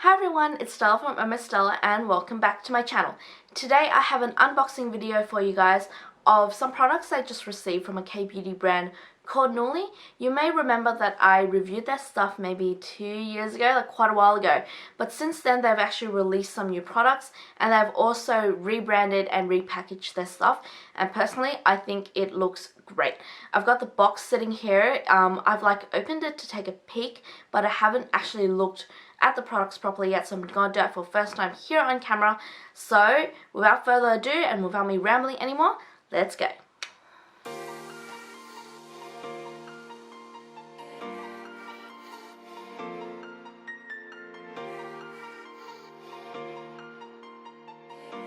Hi everyone, it's Stella from MS Stella and welcome back to my channel. Today I have an unboxing video for you guys of some products I just received from a K-beauty brand called NEULII. You may remember that I reviewed their stuff maybe 2 years ago, like quite a while ago. But since then they've actually released some new products and they've also rebranded and repackaged their stuff. And personally I think it looks great. I've got the box sitting here. I've opened it to take a peek, but I haven't actually looked at the products properly yet, so I'm going to do it for the first time here on camera. So without further ado and without me rambling anymore, let's go.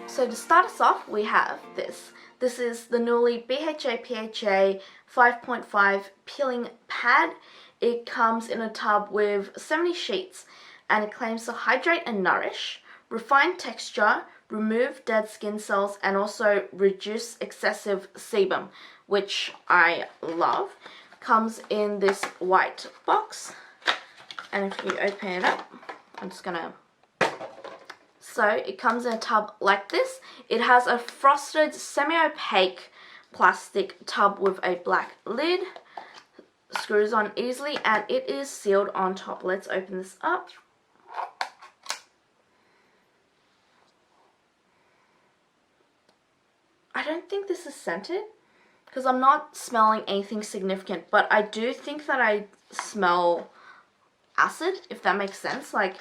So to start us off, we have this. This is the NEULII BHA PHA 5.5 Peeling Pad. It comes in a tub with 70 sheets and it claims to hydrate and nourish, refine texture, remove dead skin cells, and also reduce excessive sebum, which I love. Comes in this white box, and if you open it up, I'm just gonna... So it comes in a tub like this. It has a frosted semi-opaque plastic tub with a black lid. Screws on easily and it is sealed on top. Let's open this up. I don't think this is scented because I'm not smelling anything significant, but I do think that I smell acid, if that makes sense. Like,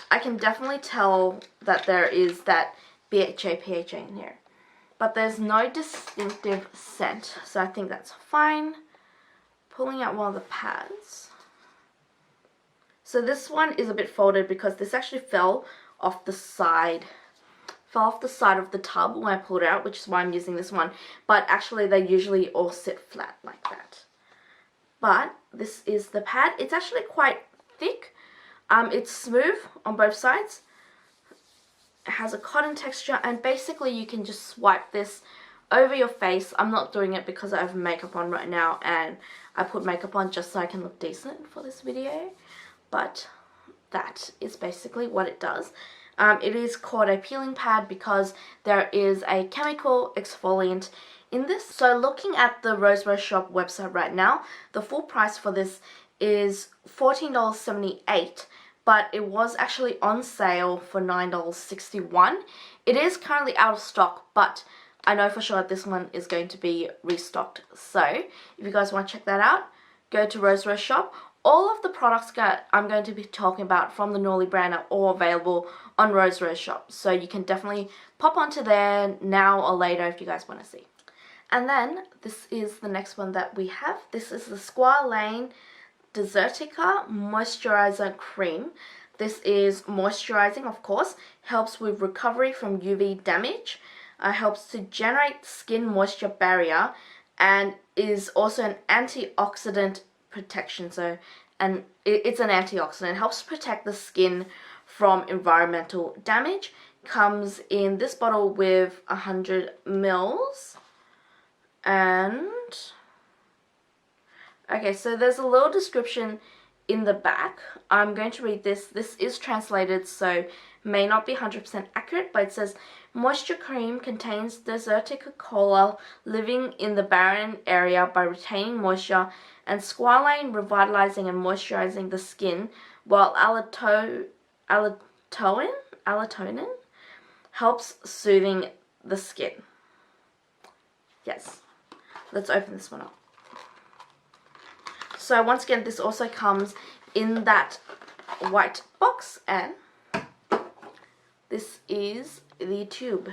I can definitely tell that there is that BHA PHA in here, but there's no distinctive scent, so I think that's fine. Pulling out one of the pads. So this one is a bit folded because this actually fell off the side of the tub when I pulled it out, which is why I'm using this one. But actually they usually all sit flat like that. But this is the pad. It's actually quite thick. It's smooth on both sides. It has a cotton texture and basically you can just swipe this over your face. I'm not doing it because I have makeup on right now and I put makeup on just so I can look decent for this video. But that is basically what it does. It is called a peeling pad because there is a chemical exfoliant in this. So looking at the Rose Shop website right now, the full price for this is $14.78, but it was actually on sale for $9.61. It is currently out of stock, but I know for sure that this one is going to be restocked. So if you guys want to check that out, go to Rose Shop. All of the products that I'm going to be talking about from the NEULII brand are all available on Rose Shop. So you can definitely pop onto there now or later if you guys want to see. And then this is the next one that we have. This is the Squalane Desertica Moisturizer Cream. This is moisturizing, of course, helps with recovery from UV damage, helps to generate skin moisture barrier, and is also an antioxidant protection. So, and it's an antioxidant. It helps protect the skin from environmental damage. Comes in this bottle with 100 mils. And okay, so there's a little description in the back. I'm going to read this. This is translated, so may not be 100% accurate, but it says, moisture cream contains Desertica cola living in the barren area by retaining moisture, and squalane revitalizing and moisturizing the skin, while allotonin helps soothing the skin. Yes. Let's open this one up. So once again, this also comes in that white box, and this is the tube.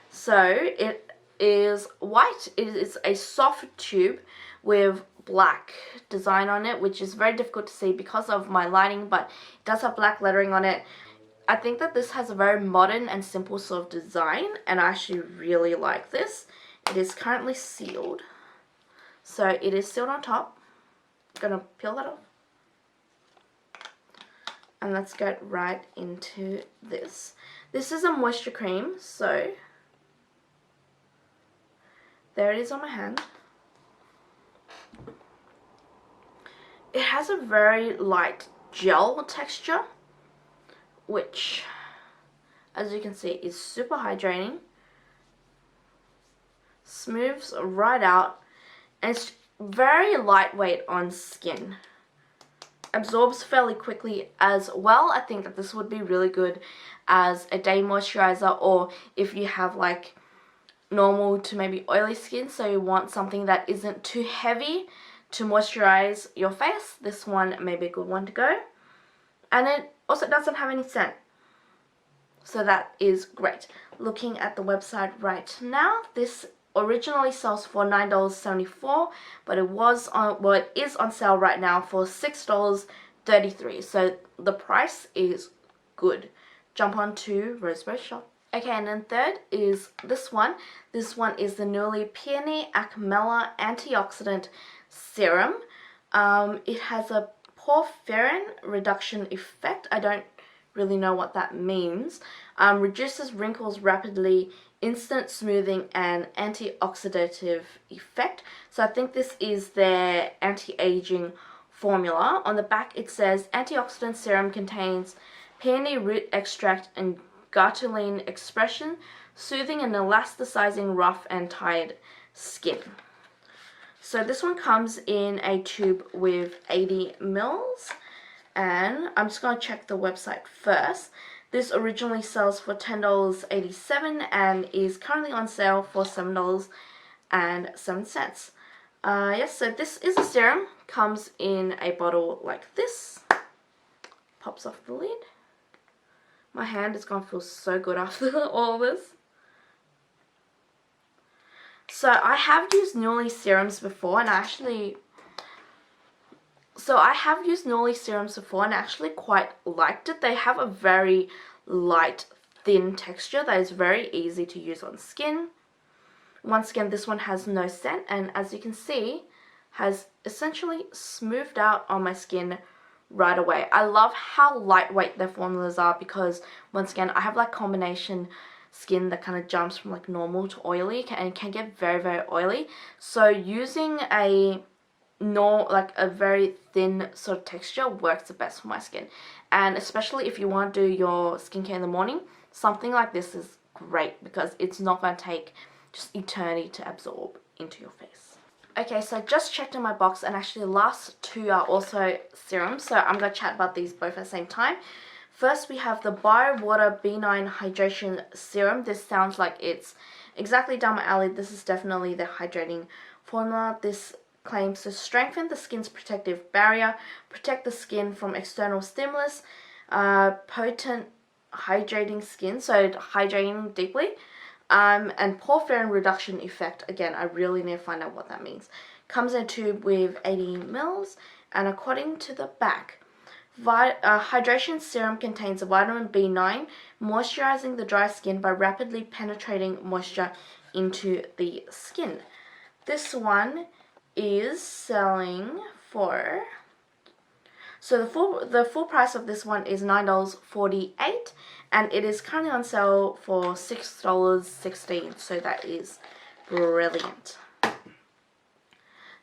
So it is white. It is a soft tube with black design on it, which is very difficult to see because of my lighting, but it does have black lettering on it. I think that this has a very modern and simple sort of design, and I actually really like this. It is currently sealed. So it is sealed on top. I'm gonna peel that off. And let's get right into this. This is a moisture cream, so there it is on my hand. It has a very light gel texture, which, as you can see, is super hydrating, smooths right out, and it's very lightweight on skin. Absorbs fairly quickly as well. I think that this would be really good as a day moisturizer, or if you have like normal to maybe oily skin, so you want something that isn't too heavy to moisturize your face, this one may be a good one to go. And it also doesn't have any scent, so that is great. Looking at the website right now, this originally sells for $9.74, but it is on sale right now for $6.33, so the price is good. Jump on to Roseberry Shop. Okay, and then third is this one. This one is the NEULII Peony Acmella Antioxidant Serum. It has a porphyrin reduction effect. I don't really know what that means. Reduces wrinkles rapidly, instant smoothing, and antioxidative effect. So I think this is their anti-aging formula. On the back it says antioxidant serum contains peony root extract and gartulene expression, soothing and elasticizing rough and tired skin. So this one comes in a tube with 80 mils, and I'm just going to check the website first. This originally sells for $10.87 and is currently on sale for $7.07. Yes, so this is a serum. Comes in a bottle like this. Pops off the lid. My hand is going to feel so good after all this. So I have used NEULII serums before, and I actually quite liked it. They have a very light, thin texture that is very easy to use on skin. Once again, this one has no scent, and as you can see, has essentially smoothed out on my skin right away. I love how lightweight their formulas are, because once again, I have like combination skin that kind of jumps from like normal to oily, and can get very, very oily. So using a very thin sort of texture works the best for my skin. And especially if you want to do your skincare in the morning, something like this is great, because it's not going to take just eternity to absorb into your face. Okay, so I just checked in my box, and actually the last two are also serums, so I'm going to chat about these both at the same time. First, we have the BioWater B9 Hydration Serum. This sounds like it's exactly down my alley. This is definitely the hydrating formula. This claims to strengthen the skin's protective barrier, protect the skin from external stimulus, potent hydrating skin, so hydrating deeply, and porphyrin reduction effect. Again, I really need to find out what that means. Comes in a tube with 80 mils, and according to the back, Hydration Serum contains vitamin B9, moisturizing the dry skin by rapidly penetrating moisture into the skin. This one is selling for, so the full price of this one is $9.48, and it is currently on sale for $6.16, so that is brilliant.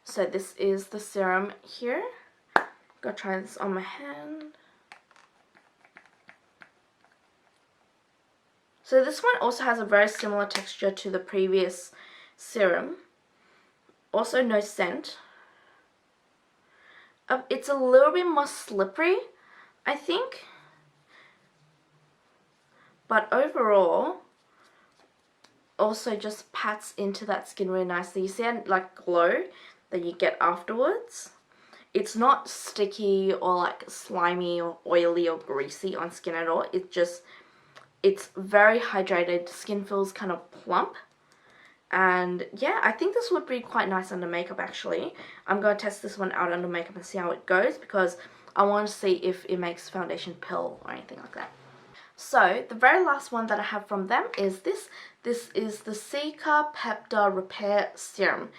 So this is the serum here. Go try this on my hand. So this one also has a very similar texture to the previous serum. Also no scent. It's a little bit more slippery, I think. But overall, also just pats into that skin really nicely. You see that like glow that you get afterwards? It's not sticky or like slimy or oily or greasy on skin at all. It's very hydrated. Skin feels kind of plump. And yeah, I think this would be quite nice under makeup actually. I'm going to test this one out under makeup and see how it goes, because I want to see if it makes foundation pill or anything like that. So the very last one that I have from them is this. This is the Cicapepta Repair Serum.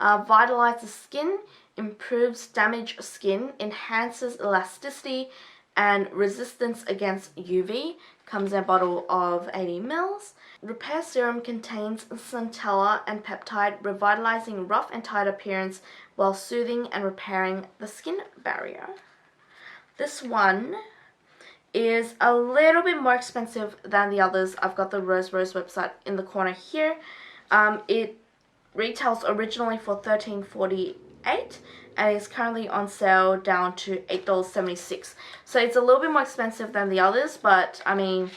Vitalizes skin, improves damaged skin, enhances elasticity and resistance against UV. Comes in a bottle of 80 mils. Repair Serum contains centella and peptide, revitalizing rough and tight appearance while soothing and repairing the skin barrier. This one is a little bit more expensive than the others. I've got the Rose website in the corner here. It retails originally for $13.48 and is currently on sale down to $8.76. So it's a little bit more expensive than the others, but I mean,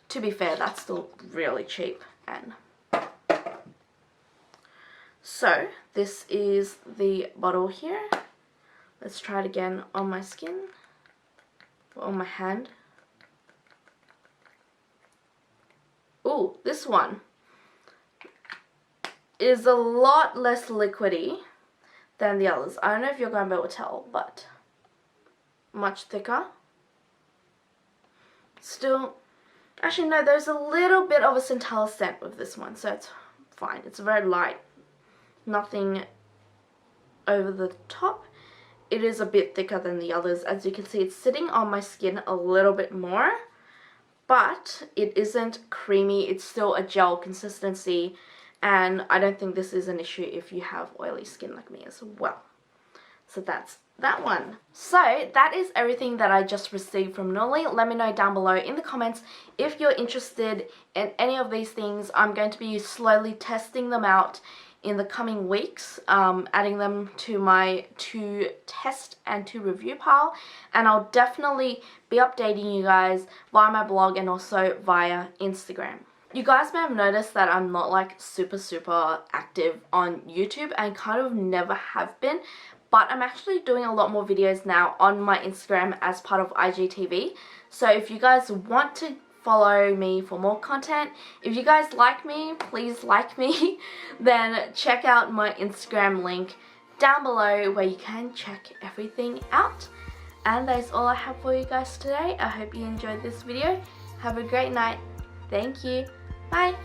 to be fair, that's still really cheap. And so this is the bottle here. Let's try it again on my skin, or on my hand. Ooh, this one is a lot less liquidy than the others. I don't know if you're going to be able to tell, but much thicker. Still, actually no, there's a little bit of a centella scent with this one, so it's fine. It's very light. Nothing over the top. It is a bit thicker than the others. As you can see, it's sitting on my skin a little bit more, but it isn't creamy. It's still a gel consistency, and I don't think this is an issue if you have oily skin like me as well. So that's that one. So that is everything that I just received from NEULII. Let me know down below in the comments if you're interested in any of these things. I'm going to be slowly testing them out in the coming weeks, adding them to my to test and to review pile, and I'll definitely be updating you guys via my blog and also via Instagram. You guys may have noticed that I'm not like super active on YouTube and kind of never have been, but I'm actually doing a lot more videos now on my Instagram as part of IGTV. So if you guys want to follow me for more content, if you guys like me, please like me, then check out my Instagram link down below where you can check everything out. And that's all I have for you guys today. I hope you enjoyed this video. Have a great night. Thank you. Bye.